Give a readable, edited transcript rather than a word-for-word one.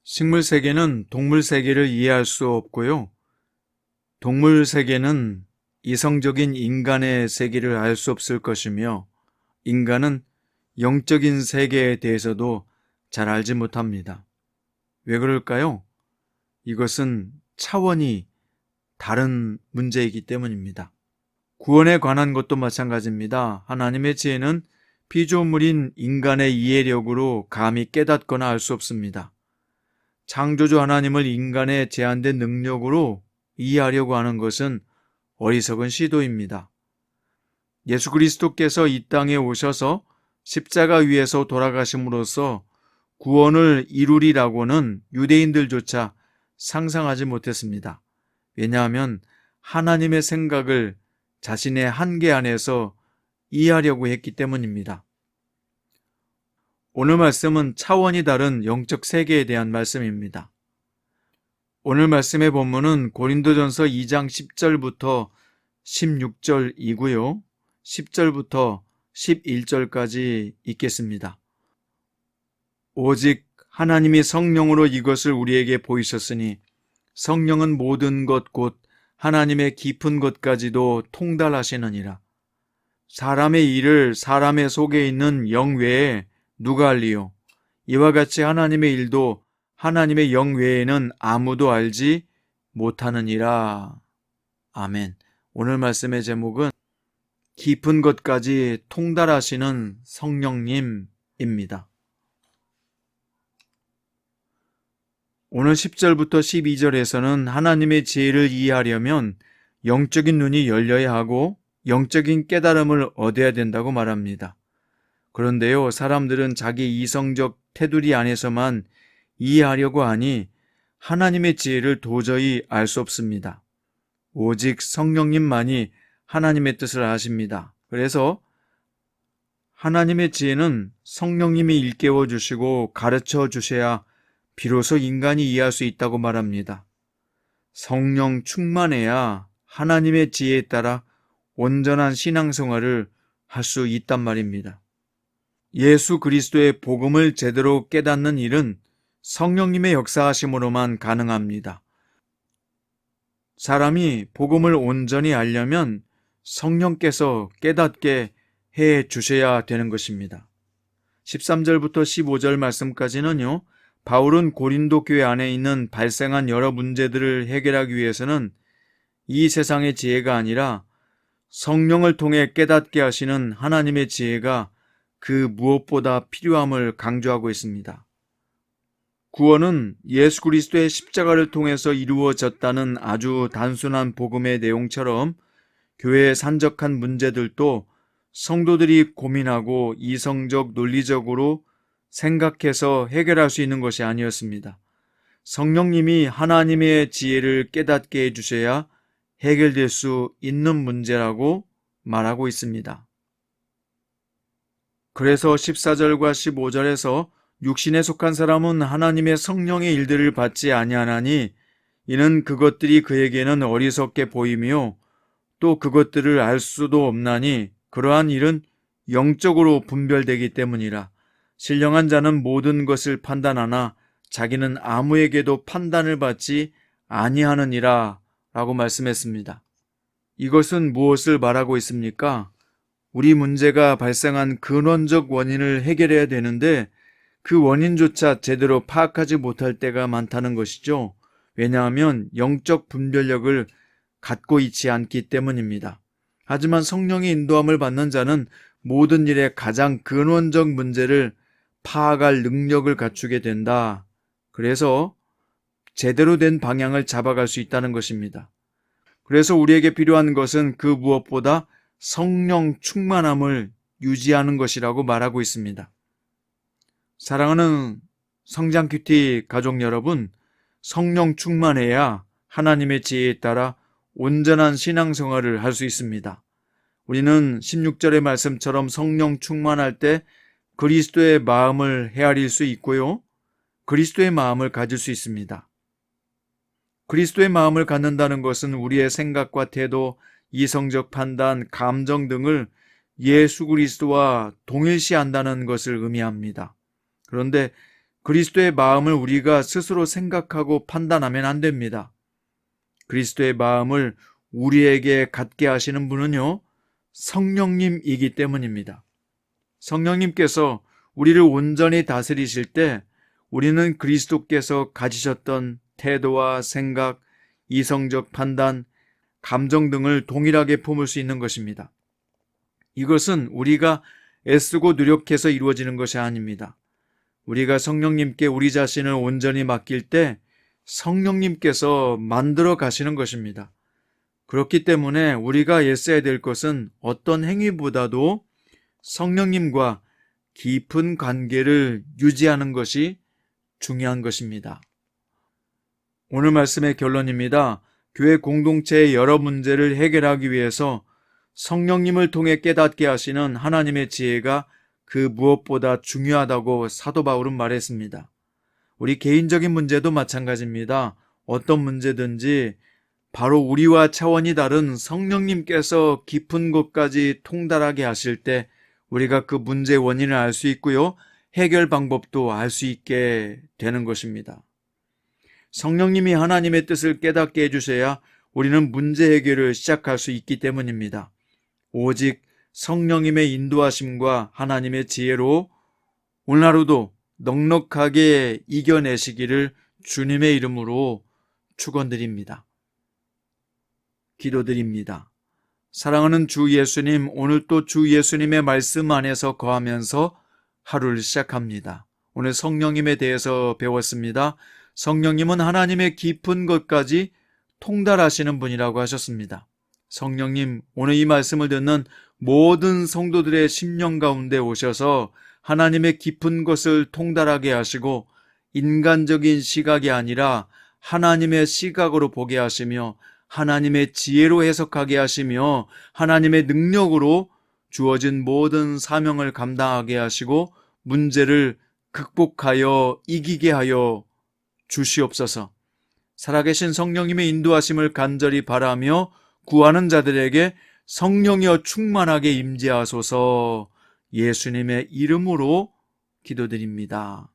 식물 세계는 동물 세계를 이해할 수 없고요. 동물 세계는 이성적인 인간의 세계를 알 수 없을 것이며, 인간은 영적인 세계에 대해서도 잘 알지 못합니다. 왜 그럴까요? 이것은 차원이 다른 문제이기 때문입니다. 구원에 관한 것도 마찬가지입니다. 하나님의 지혜는 피조물인 인간의 이해력으로 감히 깨닫거나 알 수 없습니다. 창조주 하나님을 인간의 제한된 능력으로 이해하려고 하는 것은 어리석은 시도입니다. 예수 그리스도께서 이 땅에 오셔서 십자가 위에서 돌아가심으로써 구원을 이루리라고는 유대인들조차 상상하지 못했습니다. 왜냐하면 하나님의 생각을 자신의 한계 안에서 이해하려고 했기 때문입니다. 오늘 말씀은 차원이 다른 영적 세계에 대한 말씀입니다. 오늘 말씀의 본문은 고린도전서 2장 10절부터 16절이고요. 10절부터 11절까지 읽겠습니다. 오직 하나님이 성령으로 이것을 우리에게 보이셨으니 성령은 모든 것 곧 하나님의 깊은 것까지도 통달하시느니라. 사람의 일을 사람의 속에 있는 영 외에 누가 알리요? 이와 같이 하나님의 일도 하나님의 영 외에는 아무도 알지 못하느니라. 아멘. 오늘 말씀의 제목은 깊은 것까지 통달하시는 성령님입니다. 오늘 10절부터 12절에서는 하나님의 지혜를 이해하려면 영적인 눈이 열려야 하고 영적인 깨달음을 얻어야 된다고 말합니다. 그런데요, 사람들은 자기 이성적 테두리 안에서만 이해하려고 하니 하나님의 지혜를 도저히 알 수 없습니다. 오직 성령님만이 하나님의 뜻을 아십니다. 그래서 하나님의 지혜는 성령님이 일깨워 주시고 가르쳐 주셔야 비로소 인간이 이해할 수 있다고 말합니다. 성령 충만해야 하나님의 지혜에 따라 온전한 신앙생활을 할 수 있단 말입니다. 예수 그리스도의 복음을 제대로 깨닫는 일은 성령님의 역사하심으로만 가능합니다. 사람이 복음을 온전히 알려면 성령께서 깨닫게 해 주셔야 되는 것입니다. 13절부터 15절 말씀까지는요, 바울은 고린도 교회 안에 있는 발생한 여러 문제들을 해결하기 위해서는 이 세상의 지혜가 아니라 성령을 통해 깨닫게 하시는 하나님의 지혜가 그 무엇보다 필요함을 강조하고 있습니다. 구원은 예수 그리스도의 십자가를 통해서 이루어졌다는 아주 단순한 복음의 내용처럼 교회의 산적한 문제들도 성도들이 고민하고 이성적, 논리적으로 생각해서 해결할 수 있는 것이 아니었습니다. 성령님이 하나님의 지혜를 깨닫게 해주셔야 해결될 수 있는 문제라고 말하고 있습니다. 그래서 14절과 15절에서 육신에 속한 사람은 하나님의 성령의 일들을 받지 아니하나니 이는 그것들이 그에게는 어리석게 보이며 또 그것들을 알 수도 없나니 그러한 일은 영적으로 분별되기 때문이라. 신령한 자는 모든 것을 판단하나 자기는 아무에게도 판단을 받지 아니하느니라 라고 말씀했습니다. 이것은 무엇을 말하고 있습니까? 우리 문제가 발생한 근원적 원인을 해결해야 되는데 그 원인조차 제대로 파악하지 못할 때가 많다는 것이죠. 왜냐하면 영적 분별력을 갖고 있지 않기 때문입니다. 하지만 성령의 인도함을 받는 자는 모든 일의 가장 근원적 문제를 파악할 능력을 갖추게 된다. 그래서 제대로 된 방향을 잡아갈 수 있다는 것입니다. 그래서 우리에게 필요한 것은 그 무엇보다 성령 충만함을 유지하는 것이라고 말하고 있습니다. 사랑하는 성장큐티 가족 여러분, 성령 충만해야 하나님의 지혜에 따라 온전한 신앙생활을 할 수 있습니다. 우리는 16절의 말씀처럼 성령 충만할 때 그리스도의 마음을 헤아릴 수 있고요. 그리스도의 마음을 가질 수 있습니다. 그리스도의 마음을 갖는다는 것은 우리의 생각과 태도, 이성적 판단, 감정 등을 예수 그리스도와 동일시한다는 것을 의미합니다. 그런데 그리스도의 마음을 우리가 스스로 생각하고 판단하면 안 됩니다. 그리스도의 마음을 우리에게 갖게 하시는 분은요, 성령님이기 때문입니다. 성령님께서 우리를 온전히 다스리실 때 우리는 그리스도께서 가지셨던 태도와 생각, 이성적 판단, 감정 등을 동일하게 품을 수 있는 것입니다. 이것은 우리가 애쓰고 노력해서 이루어지는 것이 아닙니다. 우리가 성령님께 우리 자신을 온전히 맡길 때 성령님께서 만들어 가시는 것입니다. 그렇기 때문에 우리가 애써야 될 것은 어떤 행위보다도 성령님과 깊은 관계를 유지하는 것이 중요한 것입니다. 오늘 말씀의 결론입니다. 교회 공동체의 여러 문제를 해결하기 위해서 성령님을 통해 깨닫게 하시는 하나님의 지혜가 그 무엇보다 중요하다고 사도 바울은 말했습니다. 우리 개인적인 문제도 마찬가지입니다. 어떤 문제든지 바로 우리와 차원이 다른 성령님께서 깊은 곳까지 통달하게 하실 때 우리가 그 문제의 원인을 알 수 있고요. 해결 방법도 알 수 있게 되는 것입니다. 성령님이 하나님의 뜻을 깨닫게 해주셔야 우리는 문제 해결을 시작할 수 있기 때문입니다. 오직 성령님의 인도하심과 하나님의 지혜로 오늘 하루도 넉넉하게 이겨내시기를 주님의 이름으로 축원드립니다. 기도드립니다. 사랑하는 주 예수님, 오늘 또 주 예수님의 말씀 안에서 거하면서 하루를 시작합니다. 오늘 성령님에 대해서 배웠습니다. 성령님은 하나님의 깊은 것까지 통달하시는 분이라고 하셨습니다. 성령님, 오늘 이 말씀을 듣는 모든 성도들의 심령 가운데 오셔서 하나님의 깊은 것을 통달하게 하시고 인간적인 시각이 아니라 하나님의 시각으로 보게 하시며 하나님의 지혜로 해석하게 하시며 하나님의 능력으로 주어진 모든 사명을 감당하게 하시고 문제를 극복하여 이기게 하여 주시옵소서. 살아계신 성령님의 인도하심을 간절히 바라며 구하는 자들에게 성령이여 충만하게 임재하소서. 예수님의 이름으로 기도드립니다.